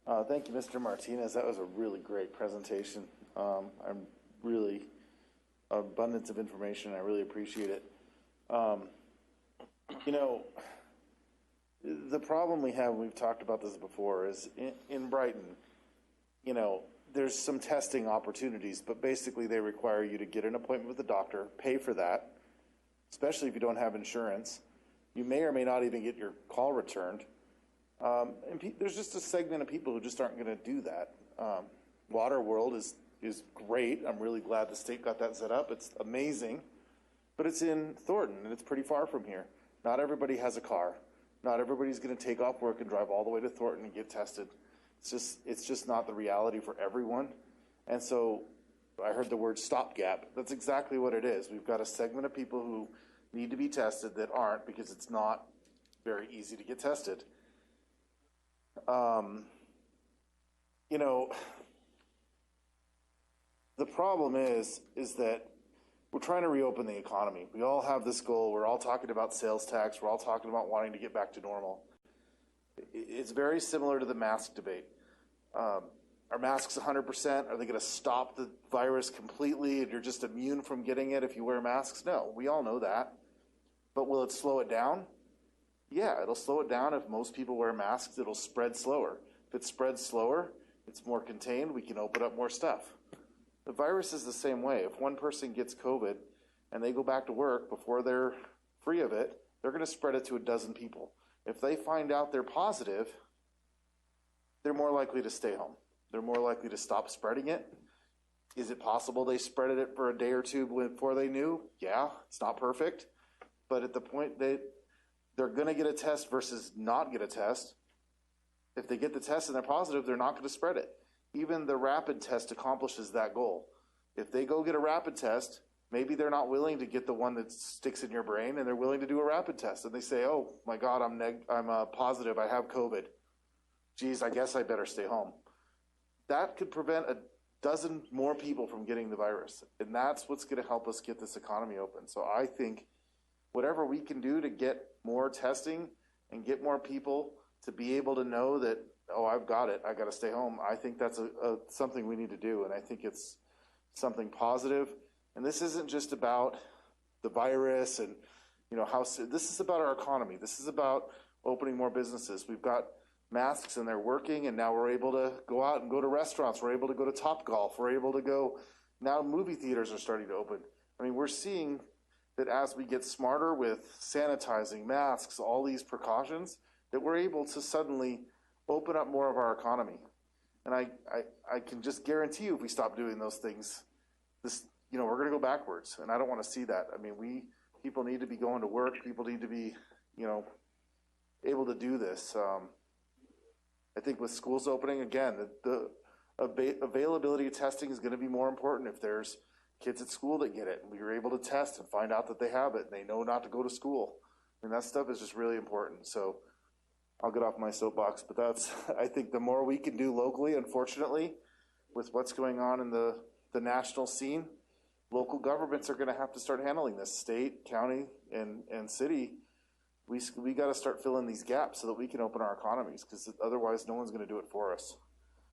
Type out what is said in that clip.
Thank you, Mr. Martinez. That was a really great presentation. I'm really abundance of information. I really appreciate it. Um, you know, the problem we have, we've talked about this before, is in Brighton, there's some testing opportunities, but basically they require you to get an appointment with the doctor, pay for that, especially if you don't have insurance. You may or may not even get your call returned. There's just a segment of people who just aren't going to do that. Water World is great. I'm really glad the state got that set up. It's amazing, but it's in Thornton and it's pretty far from here. Not everybody has a car. Not everybody's going to take off work and drive all the way to Thornton and get tested. It's just not the reality for everyone. And so I heard the word stopgap. That's exactly what it is. We've got a segment of people who need to be tested that aren't because it's not very easy to get tested. Um, you know, the problem is that we're trying to reopen the economy. We all have this goal. We're all talking about sales tax. We're all talking about wanting to get back to normal. It's very similar to the mask debate. Are masks 100%? Are they going to stop the virus completely and you're just immune from getting it if you wear masks? No, we all know that. But will it slow it down? Yeah, it'll slow it down. If most people wear masks, it'll spread slower. If it spreads slower, it's more contained, we can open up more stuff. The virus is the same way. If one person gets COVID and they go back to work before they're free of it, they're going to spread it to a dozen people. If they find out they're positive, they're more likely to stay home. They're more likely to stop spreading it. Is it possible they spread it for a day or two before they knew? Yeah, it's not perfect. But at the point that they're going to get a test versus not get a test, if they get the test and they're positive, they're not going to spread it. Even the rapid test accomplishes that goal. If they go get a rapid test, maybe they're not willing to get the one that sticks in your brain, and they're willing to do a rapid test. And they say, "Oh my God, I'm positive. I have COVID. Geez, I guess I better stay home." That could prevent a dozen more people from getting the virus, and that's what's going to help us get this economy open. So I think whatever we can do to get more testing and get more people to be able to know that, oh, I've got it, I got to stay home, I think that's something we need to do, and I think it's something positive. And this isn't just about the virus and this is about our economy. This is about opening more businesses. We've got masks and they're working, and now we're able to go out and go to restaurants. We're able to go to Topgolf. We're able to go, now movie theaters are starting to open. I mean, we're seeing that as we get smarter with sanitizing, masks, all these precautions, that we're able to suddenly open up more of our economy. And I can just guarantee you, if we stop doing those things, we're going to go backwards. And I don't want to see that. I mean, people need to be going to work. People need to be, able to do this. I think with schools opening, again, the availability of testing is going to be more important. If there's kids at school that get it, and we were able to test and find out that they have it, and they know not to go to school. And that stuff is just really important. So I'll get off my soapbox, but I think the more we can do locally, unfortunately, with what's going on in the national scene, local governments are going to have to start handling this. State, county, and city, we got to start filling these gaps so that we can open our economies, because otherwise no one's going to do it for us.